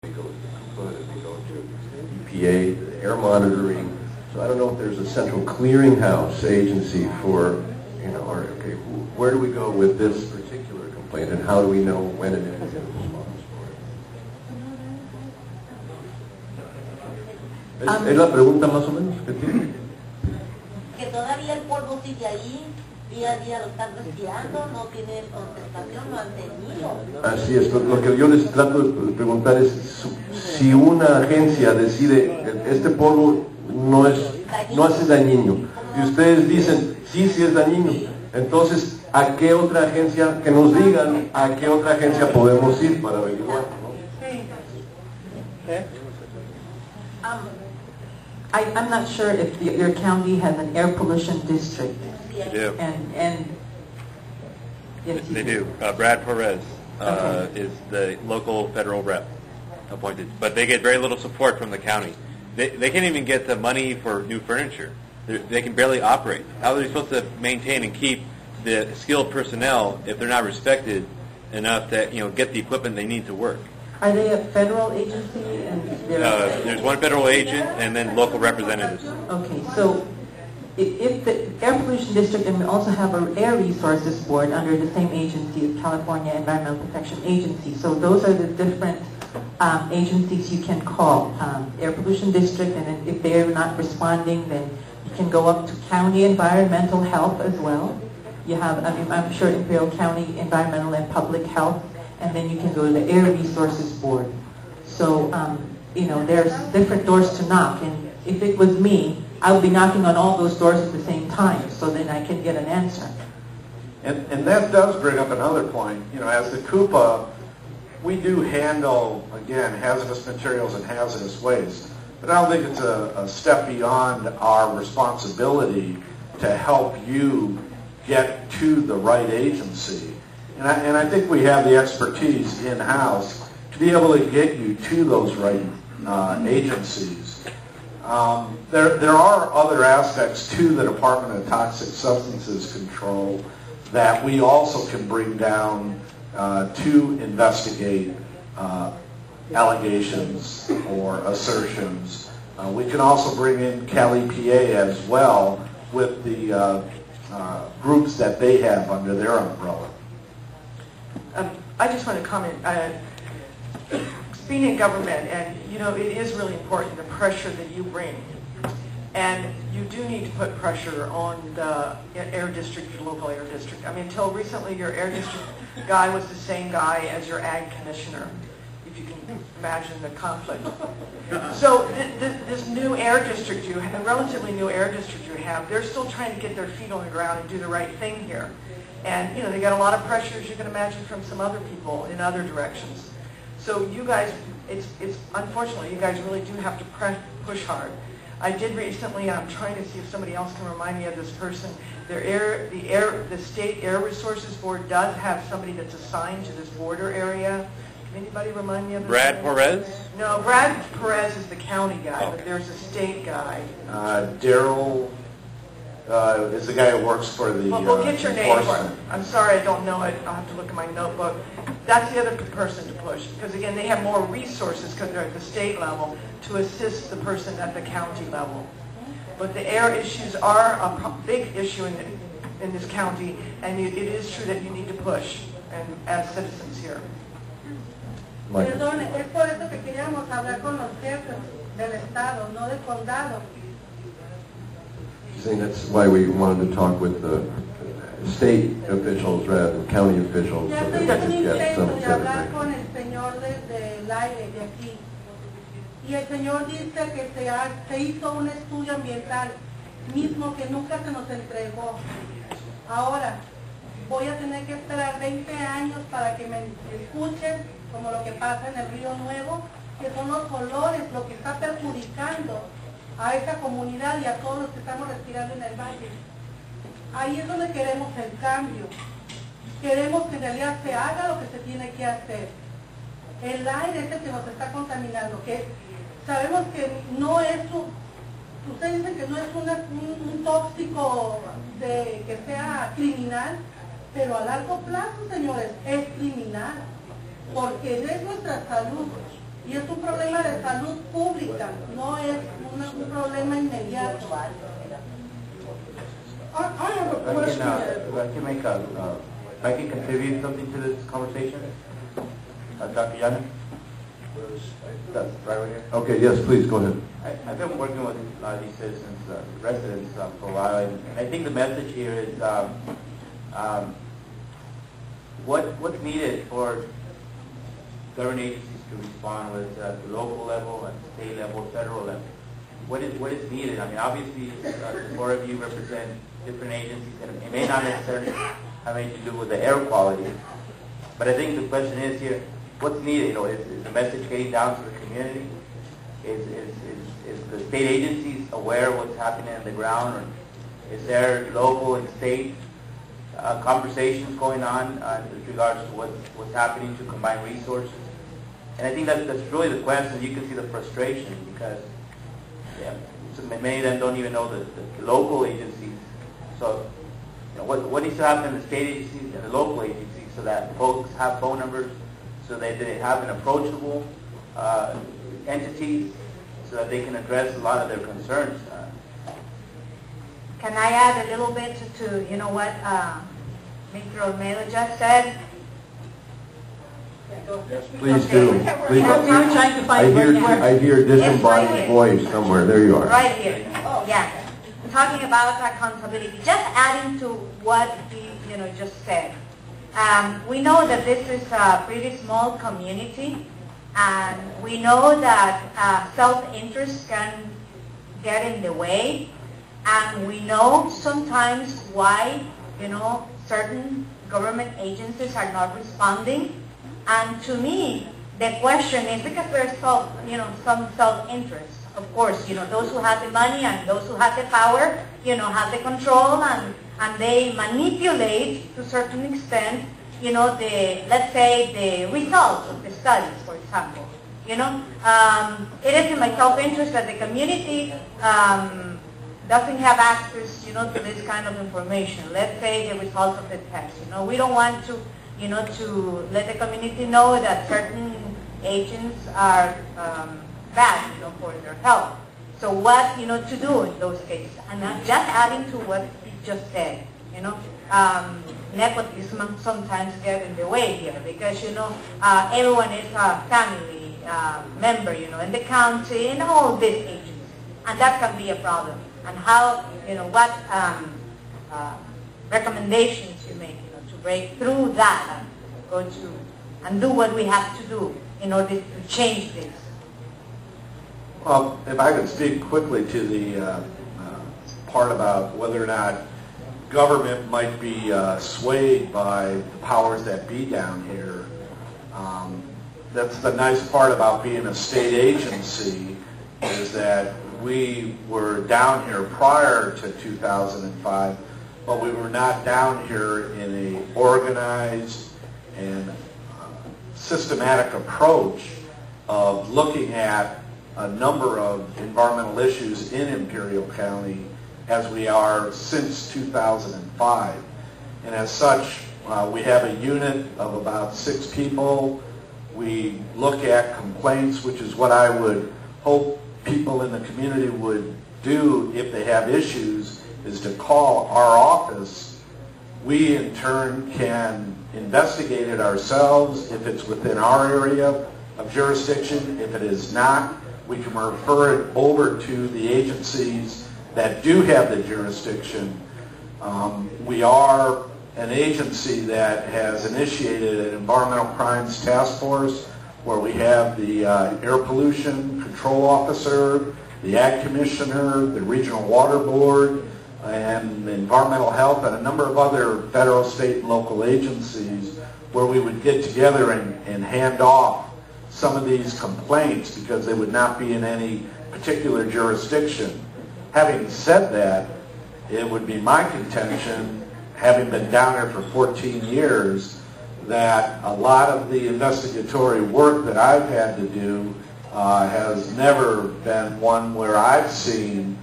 we go to CUPA, and we go to EPA, air monitoring. So I don't know if there's a central clearinghouse agency for, or okay, where do we go with this particular complaint, and how do we know when and if we get a response for it? ¿Es la pregunta más o menos que tiene? Que todavía el polvo sigue ahí, día a día lo están respirando, no tiene contestación, no han tenido. Así es, lo que yo les trato de preguntar es si una agencia decide este polvo no hace dañino, y ustedes dicen sí es dañino, entonces ¿a qué otra agencia, que nos digan a qué otra agencia podemos ir para averiguar, ¿no? I'm not sure if your county has an air pollution district. They do. And yes, they do. Brad Perez is the local federal rep appointed, but they get very little support from the county. They can't even get the money for new furniture. They can barely operate. How are they supposed to maintain and keep the skilled personnel if they're not respected enough to get the equipment they need to work? Are they a federal agency? There's one federal agent and then local representatives. Okay, so if the air pollution district, and we also have an air resources board under the same agency as California Environmental Protection Agency. So those are the different agencies you can call. Air pollution district, and then if they're not responding, then you can go up to county environmental health as well. You have, I'm sure Imperial County Environmental and Public Health, and then you can go to the Air Resources Board. So, there's different doors to knock, and if it was me, I would be knocking on all those doors at the same time, so then I can get an answer. And that does bring up another point. As the CUPA, we do handle, again, hazardous materials and hazardous waste, but I don't think it's a step beyond our responsibility to help you get to the right agency. And I think we have the expertise in-house to be able to get you to those right agencies. There are other aspects to the Department of Toxic Substances Control that we also can bring down to investigate allegations or assertions. We can also bring in Cali, PA as well with the groups that they have under their umbrella. I just want to comment. Being in government, and it is really important the pressure that you bring, and you do need to put pressure on the air district, your local air district. Until recently, your air district guy was the same guy as your ag commissioner, if you can imagine the conflict. So this new air district you have, a relatively new air district you have, they're still trying to get their feet on the ground and do the right thing here. And, they got a lot of pressure, as you can imagine, from some other people in other directions. So you guys, it's unfortunately, you guys really do have to push hard. I did recently, I'm trying to see if somebody else can remind me of this person. The State Air Resources Board does have somebody that's assigned to this border area. Can anybody remind me of this? Brad Perez? No, Brad Perez is the county guy, but there's a state guy. Daryl is the guy who works for the we'll get your name for it. I'm sorry, I don't know it. I'll have to look at my notebook. That's the other person to push, because again, they have more resources because they're at the state level to assist the person at the county level. But the air issues are a big issue in this county, and it is true that you need to push, and as citizens here. Perdón, es por eso que queríamos hablar con los jefes del estado, no del condado. She's saying that's why we wanted to talk with the state officials rather than county officials. Ya estoy con un intento de hablar con el señor desde el aire de aquí. Y el señor dice que se hizo un estudio ambiental, mismo que nunca se nos entregó. Ahora, voy a tener que esperar 20 años para que me escuchen, como lo que pasa en el Río Nuevo, que son los olores, lo que está perjudicando a esa comunidad y a todos los que estamos respirando en el valle. Ahí es donde queremos el cambio. Queremos que en realidad se haga lo que se tiene que hacer. El aire es el que nos está contaminando, que sabemos que no es ustedes dicen que no es un tóxico que sea criminal, pero a largo plazo, señores, es criminal, porque es nuestra salud Y es un problema de salud pública, no es un problema inmediato. I have a question. I can contribute something to this conversation. Dr. Yana? That's right over here. Okay, yes, please, go ahead. I've been working with a lot of these citizens, residents for a while, and I think the message here is what's needed for government agencies to respond with at the local level, at the state level, federal level. What is needed? I mean, obviously, the four of you represent different agencies, and it may not necessarily have anything to do with the air quality. But I think the question is here, what's needed? You know, is the message getting down to the community? Is the state agencies aware of what's happening on the ground? Or is there local and state conversations going on with regards to what's happening to combine resources? And I think that's really the question. You can see the frustration because so many of them don't even know the local agencies. So you know, what needs to happen in the state agencies and the local agencies so that folks have phone numbers, so that they have an approachable entities, so that they can address a lot of their concerns. Can I add a little bit to you know what Mr. Olmedo just said? Please do. Please. You're trying to find I hear disembodied voice somewhere. There you are. Right here. Yeah. Talking about accountability. Just adding to what he just said. We know that this is a pretty small community, and we know that self-interest can get in the way, and we know sometimes why certain government agencies are not responding. And to me, the question is because there's some self-interest. Of course, those who have the money and those who have the power, have the control, and they manipulate to a certain extent, let's say the results of the studies, for example. It is in my self-interest that the community doesn't have access, to this kind of information. Let's say the results of the test. We don't want to to let the community know that certain agents are bad, for their health. So what, to do in those cases? And just adding to what he just said, nepotism sometimes get in the way here because, everyone is a family member, in the county, in all these agencies. And that can be a problem. And how, what recommendations you make, to break through that and go to and do what we have to do in order to change this. Well, if I could speak quickly to the part about whether or not government might be swayed by the powers that be down here. That's the nice part about being a state agency is that we were down here prior to 2005, but we were not down here in an organized and systematic approach of looking at a number of environmental issues in Imperial County as we are since 2005. And as such, we have a unit of about 6 people. We look at complaints, which is what I would hope people in the community would do if they have issues, is to call our office. We, in turn, can investigate it ourselves if it's within our area of jurisdiction. If it is not, we can refer it over to the agencies that do have the jurisdiction. We are an agency that has initiated an environmental crimes task force where we have the air pollution control officer, the ag commissioner, the regional water board, and environmental health, and a number of other federal, state, and local agencies where we would get together and hand off some of these complaints because they would not be in any particular jurisdiction. Having said that, it would be my contention, having been down there for 14 years, that a lot of the investigatory work that I've had to do has never been one where I've seen